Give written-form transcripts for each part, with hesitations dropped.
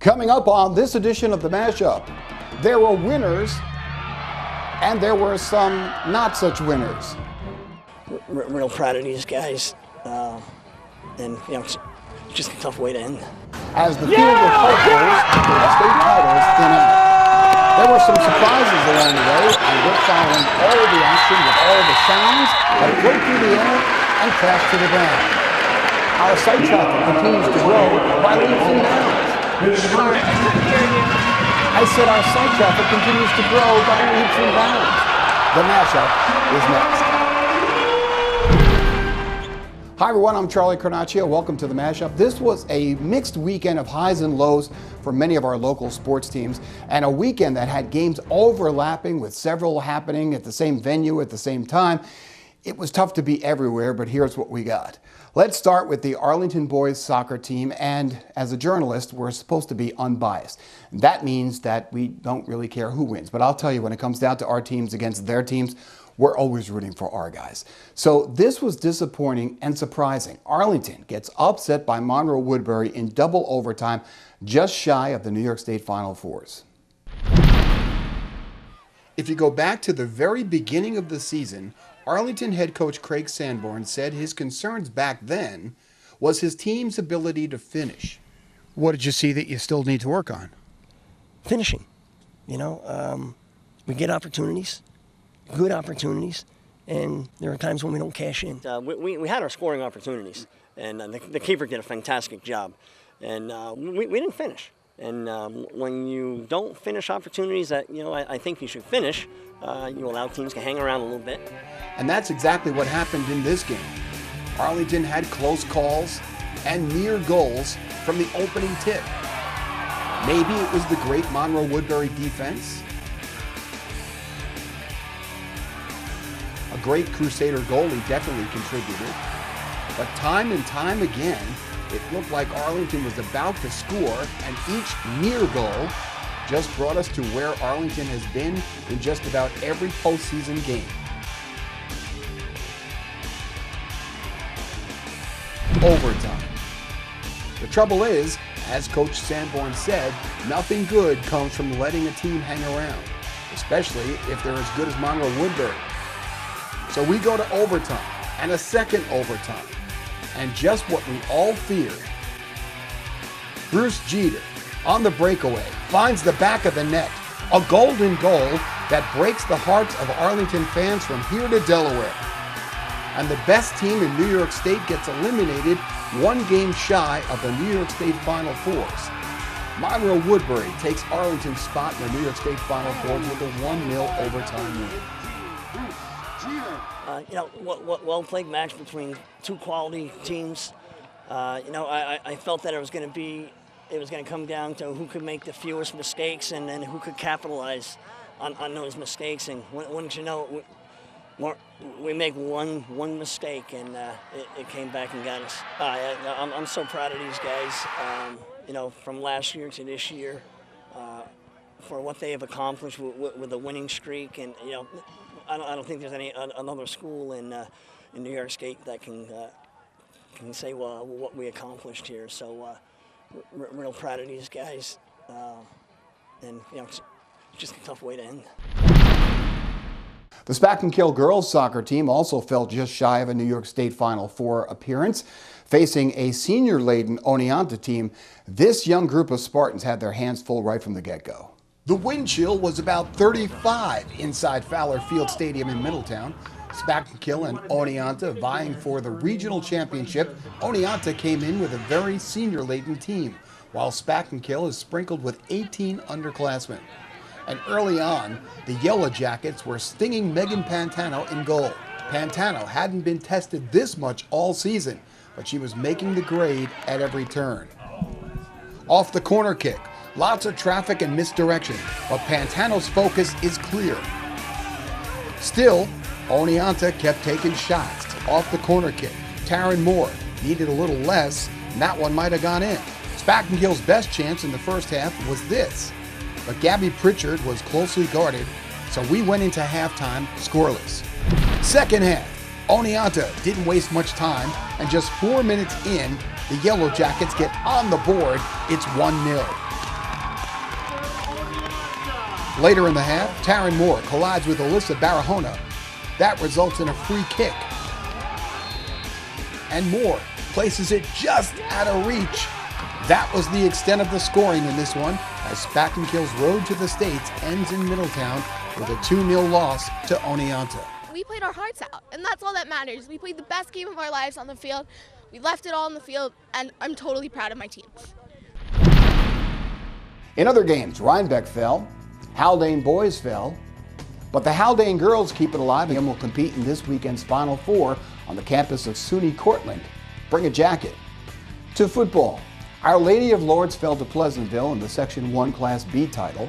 Coming up on this edition of the MashUp, there were winners and there were some not such winners. Real proud of these guys, and it's just a tough way to end. As the field of hope goes after the state titles thin out. There were some surprises along the way, and we're following all of the action with all of the sounds that broke through the air and crashed to the ground. Our site traffic continues to grow by leaps and bounds. I said our site traffic continues to grow by leaps and bounds. The MashUp is next. Hi everyone, I'm Charlie Carnaccio. Welcome to the MashUp. This was a mixed weekend of highs and lows for many of our local sports teams, and a weekend that had games overlapping with several happening at the same venue at the same time. It was tough to be everywhere, but here's what we got. Let's start with the Arlington boys soccer team, and as a journalist, we're supposed to be unbiased. That means that we don't really care who wins, but I'll tell you, when it comes down to our teams against their teams, we're always rooting for our guys. So this was disappointing and surprising. Arlington gets upset by Monroe Woodbury in double overtime, just shy of the New York State Final Fours. If you go back to the very beginning of the season, Arlington head coach Craig Sanborn said his concerns back then was his team's ability to finish. What did you see that you still need to work on? Finishing. We get opportunities, good opportunities, and there are times when we don't cash in. We had our scoring opportunities, and the keeper did a fantastic job, and we didn't finish. And when you don't finish opportunities that I think you should finish, you allow teams to hang around a little bit. And that's exactly what happened in this game. Arlington had close calls and near goals from the opening tip. Maybe it was the great Monroe Woodbury defense. A great Crusader goalie definitely contributed. But time and time again, it looked like Arlington was about to score, and each near goal just brought us to where Arlington has been in just about every postseason game. Overtime. The trouble is, as Coach Sanborn said, nothing good comes from letting a team hang around, especially if they're as good as Monroe Woodbury. So we go to overtime, and a second overtime, and just what we all feared. Bruce Jeter, on the breakaway, finds the back of the net, a golden goal that breaks the hearts of Arlington fans from here to Delaware. And the best team in New York State gets eliminated one game shy of the New York State Final Fours. Monroe Woodbury takes Arlington's spot in the New York State Final Fours with a 1-0 overtime win. Well played match between two quality teams. I felt that it was going to come down to who could make the fewest mistakes and then who could capitalize on those mistakes. And wouldn't you know, we make one mistake, and it came back and got us. I'm so proud of these guys. From last year to this year, for what they have accomplished with a winning streak, and I don't think there's another school in New York State that can say what we accomplished here. So real proud of these guys, and it's just a tough way to end. The Spack-and-Kill girls soccer team also fell just shy of a New York State Final Four appearance. Facing a senior-laden Oneonta team, this young group of Spartans had their hands full right from the get-go. The wind chill was about 35 inside Fowler Field Stadium in Middletown. Spack-and-Kill and Oneonta vying for the regional championship. Oneonta came in with a very senior-laden team, while Spack-and-Kill is sprinkled with 18 underclassmen. And early on, the Yellow Jackets were stinging Megan Pantano in goal. Pantano hadn't been tested this much all season, but she was making the grade at every turn. Off the corner kick, lots of traffic and misdirection, but Pantano's focus is clear. Still, Oneonta kept taking shots off the corner kick. Taryn Moore needed a little less, and that one might have gone in. Spack-and-Kill's best chance in the first half was this, but Gabby Pritchard was closely guarded, so we went into halftime scoreless. Second half, Oneonta didn't waste much time, and just 4 minutes in, the Yellow Jackets get on the board. It's 1-0. Later in the half, Taryn Moore collides with Alyssa Barahona. That results in a free kick. And Moore places it just out of reach. That was the extent of the scoring in this one, as Spackenhill's road to the States ends in Middletown with a 2-0 loss to Oneonta. We played our hearts out, and that's all that matters. We played the best game of our lives on the field. We left it all on the field, and I'm totally proud of my team. In other games, Rhinebeck fell, Haldane boys fell, but the Haldane girls keep it alive and will compete in this weekend's Final Four on the campus of SUNY Cortland. Bring a jacket. To football, Our Lady of Lourdes fell to Pleasantville in the Section 1 Class B title.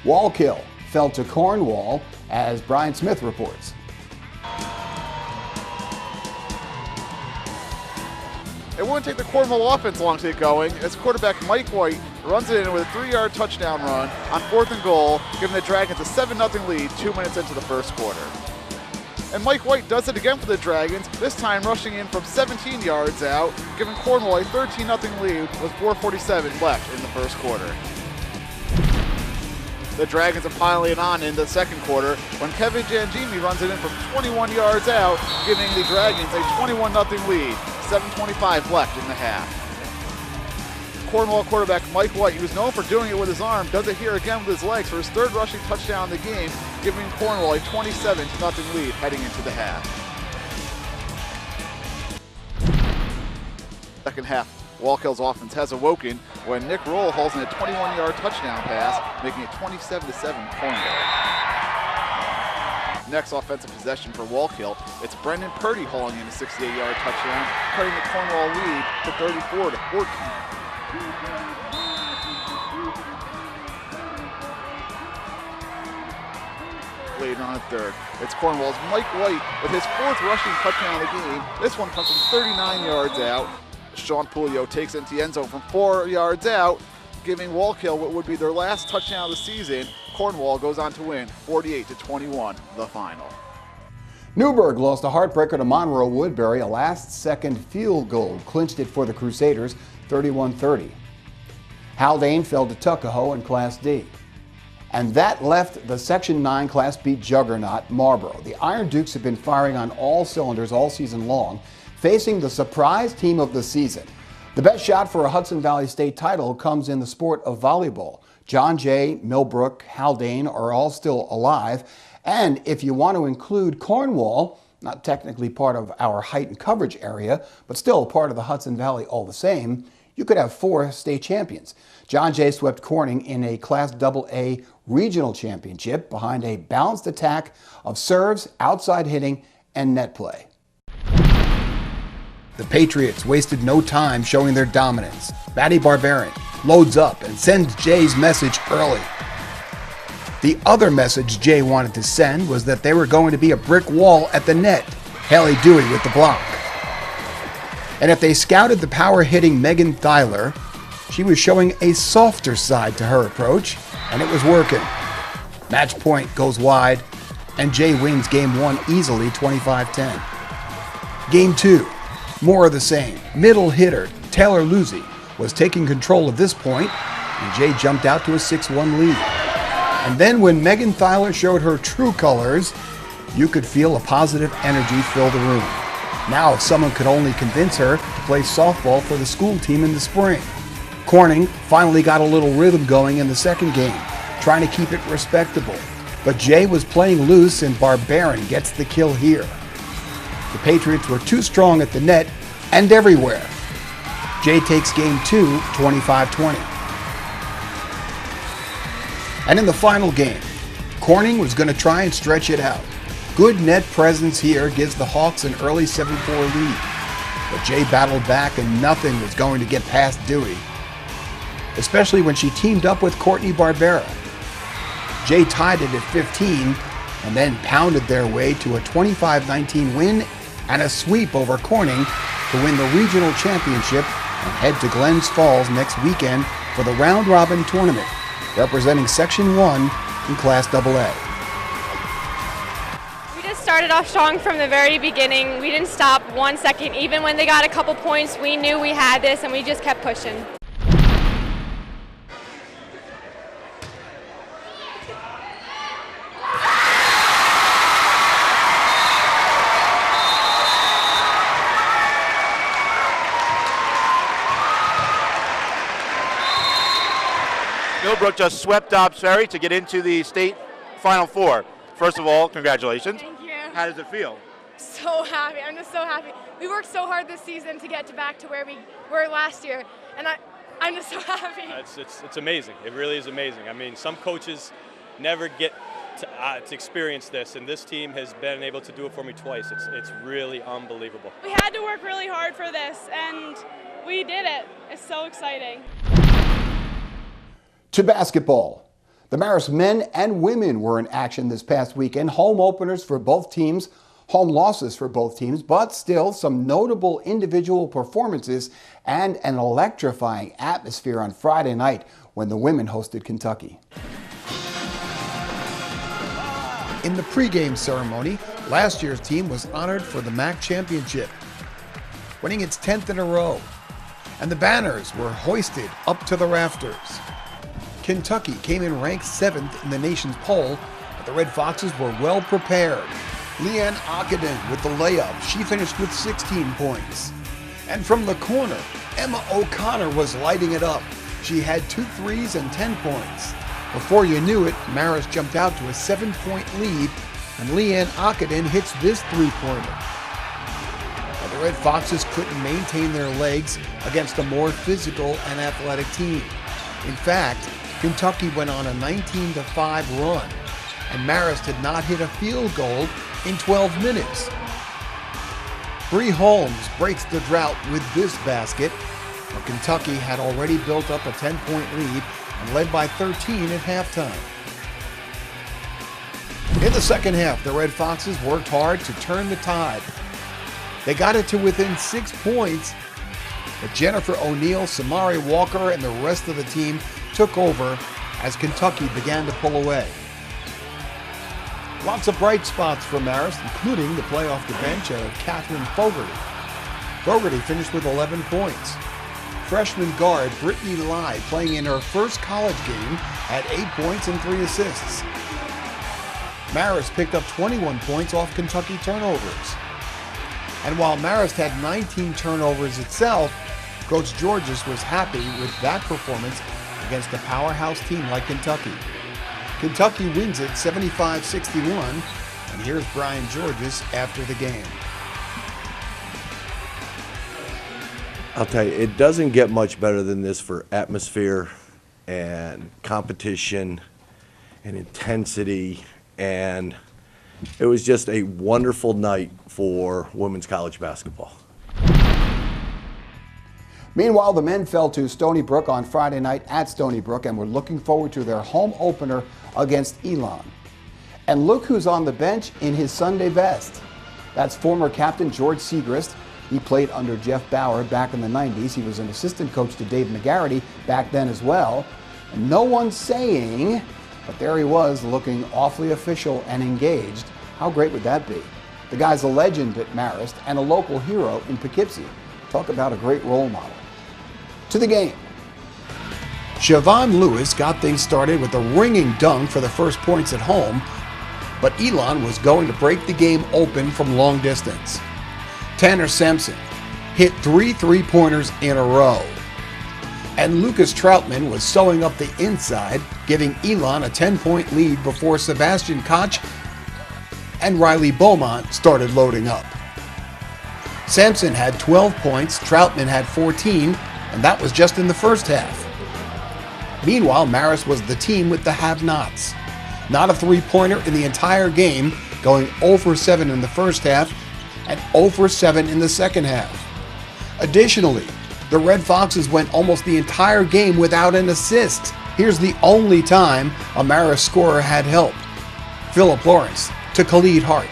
Wallkill fell to Cornwall, as Brian Smith reports. It wouldn't take the Cornwall offense long to get going as quarterback Mike White runs it in with a 3-yard touchdown run on 4th and goal, giving the Dragons a 7-0 lead 2 minutes into the first quarter. And Mike White does it again for the Dragons, this time rushing in from 17 yards out, giving Cornwall a 13-0 lead with 4:47 left in the first quarter. The Dragons are piling it on in the second quarter when Kevin Jangimi runs it in from 21 yards out, giving the Dragons a 21-0 lead, 7:25 left in the half. Cornwall quarterback Mike White, who was known for doing it with his arm, does it here again with his legs for his third rushing touchdown in the game, giving Cornwall a 27-0 lead heading into the half. Second half, Wallkill's offense has awoken when Nick Roll hauls in a 21-yard touchdown pass, making it 27-7 Cornwall. Next offensive possession for Wallkill, it's Brendan Purdy hauling in a 68-yard touchdown, cutting the Cornwall lead to 34-14. Later on a third, it's Cornwall's Mike White with his 4th rushing touchdown of the game. This one comes from 39 yards out. Sean Pulio takes it into the end zone from 4 yards out, giving Wallkill what would be their last touchdown of the season. Cornwall goes on to win 48-21, the final. Newburgh lost a heartbreaker to Monroe Woodbury. A last-second field goal clinched it for the Crusaders, 31-30. Haldane fell to Tuckahoe in Class D. And that left the Section 9 Class B juggernaut, Marlboro. The Iron Dukes have been firing on all cylinders all season long, facing the surprise team of the season. The best shot for a Hudson Valley State title comes in the sport of volleyball. John Jay, Millbrook, Haldane are all still alive. And if you want to include Cornwall, not technically part of our heightened coverage area, but still part of the Hudson Valley all the same, you could have 4 state champions. John Jay swept Corning in a Class AA regional championship behind a balanced attack of serves, outside hitting, and net play. The Patriots wasted no time showing their dominance. Batty Barbarian loads up and sends Jay's message early. The other message Jay wanted to send was that they were going to be a brick wall at the net. Haley Dewey with the block. And if they scouted the power-hitting Megan Thyler, she was showing a softer side to her approach, and it was working. Match point goes wide, and Jay wins Game 1 easily, 25-10. Game 2, more of the same. Middle hitter Taylor Luzzi was taking control of this point, and Jay jumped out to a 6-1 lead. And then when Megan Thyler showed her true colors, you could feel a positive energy fill the room. Now if someone could only convince her to play softball for the school team in the spring. Corning finally got a little rhythm going in the second game, trying to keep it respectable. But Jay was playing loose and Barbarian gets the kill here. The Patriots were too strong at the net and everywhere. Jay takes Game 2, 25-20. And in the final game, Corning was going to try and stretch it out. Good net presence here gives the Hawks an early 7-4 lead. But Jay battled back and nothing was going to get past Dewey, especially when she teamed up with Courtney Barbera. Jay tied it at 15 and then pounded their way to a 25-19 win and a sweep over Corning to win the regional championship and head to Glens Falls next weekend for the round-robin tournament, representing Section 1 in Class AA. We just started off strong from the very beginning. We didn't stop 1 second. Even when they got a couple points, we knew we had this and we just kept pushing. Millbrook just swept Dobbs Ferry to get into the state Final Four. First of all, congratulations. Thank you. How does it feel? So happy. I'm just so happy. We worked so hard this season to get back to where we were last year, and I'm just so happy. It's amazing. It really is amazing. I mean, some coaches never get to experience this, and this team has been able to do it for me twice. It's really unbelievable. We had to work really hard for this, and we did it. It's so exciting. To basketball. The Marist men and women were in action this past weekend. Home openers for both teams, home losses for both teams, but still some notable individual performances and an electrifying atmosphere on Friday night when the women hosted Kentucky. In the pregame ceremony, last year's team was honored for the MAC championship, winning its 10th in a row, and the banners were hoisted up to the rafters. Kentucky came in ranked 7th in the nation's poll, but the Red Foxes were well prepared. Leanne Ockenden with the layup. She finished with 16 points. And from the corner, Emma O'Connor was lighting it up. She had 2 threes and 10 points. Before you knew it, Marist jumped out to a 7-point lead, and Leanne Ockenden hits this three-pointer. But the Red Foxes couldn't maintain their legs against a more physical and athletic team. In fact, Kentucky went on a 19-5 run, and Marist had not hit a field goal in 12 minutes. Bree Holmes breaks the drought with this basket, but Kentucky had already built up a 10-point lead and led by 13 at halftime. In the second half, the Red Foxes worked hard to turn the tide. They got it to within 6 points, but Jennifer O'Neill, Samari Walker, and the rest of the team took over as Kentucky began to pull away. Lots of bright spots for Marist, including the play off the bench of Catherine Fogarty. Fogarty finished with 11 points. Freshman guard Brittany Lai, playing in her first college game, had 8 points and 3 assists. Marist picked up 21 points off Kentucky turnovers. And while Marist had 19 turnovers itself, Coach Georges was happy with that performance against a powerhouse team like Kentucky. Kentucky wins it 75-61, and here's Brian Georges after the game. I'll tell you, it doesn't get much better than this for atmosphere and competition and intensity, and it was just a wonderful night for women's college basketball. Meanwhile, the men fell to Stony Brook on Friday night at Stony Brook and were looking forward to their home opener against Elon. And look who's on the bench in his Sunday best. That's former captain George Segrist. He played under Jeff Bauer back in the 90s. He was an assistant coach to Dave McGarity back then as well. And no one's saying, but there he was looking awfully official and engaged. How great would that be? The guy's a legend at Marist and a local hero in Poughkeepsie. Talk about a great role model. To the game. Siobhan Lewis got things started with a ringing dunk for the first points at home, but Elon was going to break the game open from long distance. Tanner Sampson hit 3 3-pointers in a row. And Lucas Troutman was sewing up the inside, giving Elon a 10-point lead before Sebastian Koch and Riley Beaumont started loading up. Sampson had 12 points, Troutman had 14, and that was just in the first half. Meanwhile, Marist was the team with the have-nots. Not a 3-pointer in the entire game, going 0 for 7 in the first half and 0 for 7 in the second half. Additionally, the Red Foxes went almost the entire game without an assist. Here's the only time a Marist scorer had help. Philip Lawrence to Khalid Hart.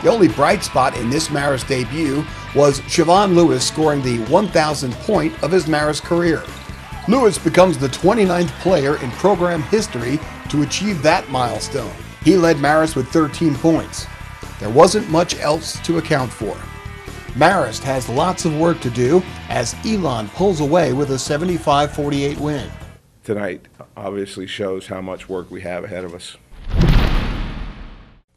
The only bright spot in this Marist debut was Siobhan Lewis scoring the 1,000th point of his Marist career. Lewis becomes the 29th player in program history to achieve that milestone. He led Marist with 13 points. There wasn't much else to account for. Marist has lots of work to do as Elon pulls away with a 75-48 win. Tonight obviously shows how much work we have ahead of us.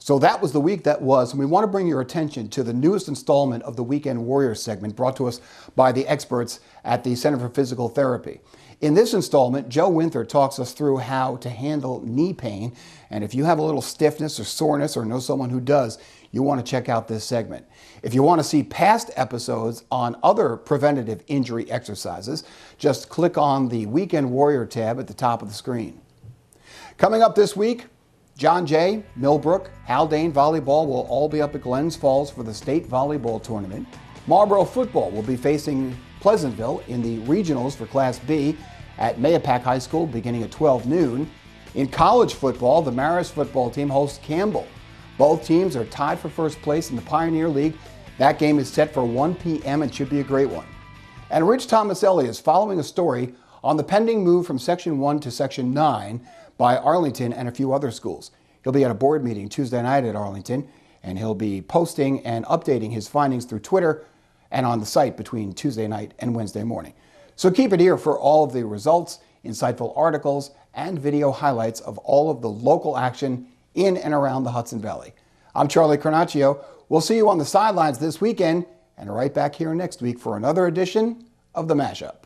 So that was the week that was, and we want to bring your attention to the newest installment of the Weekend Warriors segment brought to us by the experts at the Center for Physical Therapy. In this installment, Joe Winther talks us through how to handle knee pain, and if you have a little stiffness or soreness or know someone who does, you want to check out this segment. If you want to see past episodes on other preventative injury exercises, just click on the Weekend Warrior tab at the top of the screen. Coming up this week, John Jay, Millbrook, Haldane Volleyball will all be up at Glens Falls for the state volleyball tournament. Marlboro football will be facing Pleasantville in the regionals for Class B at Mayapack High School beginning at 12 noon. In college football, the Marist football team hosts Campbell. Both teams are tied for first place in the Pioneer League. That game is set for 1 p.m. and should be a great one. And Rich Tomaselli is following a story on the pending move from Section 1 to Section 9 by Arlington and a few other schools. He'll be at a board meeting Tuesday night at Arlington, and he'll be posting and updating his findings through Twitter and on the site between Tuesday night and Wednesday morning. So keep it here for all of the results, insightful articles, and video highlights of all of the local action in and around the Hudson Valley. I'm Charlie Carnaccio. We'll see you on the sidelines this weekend and right back here next week for another edition of the MashUp.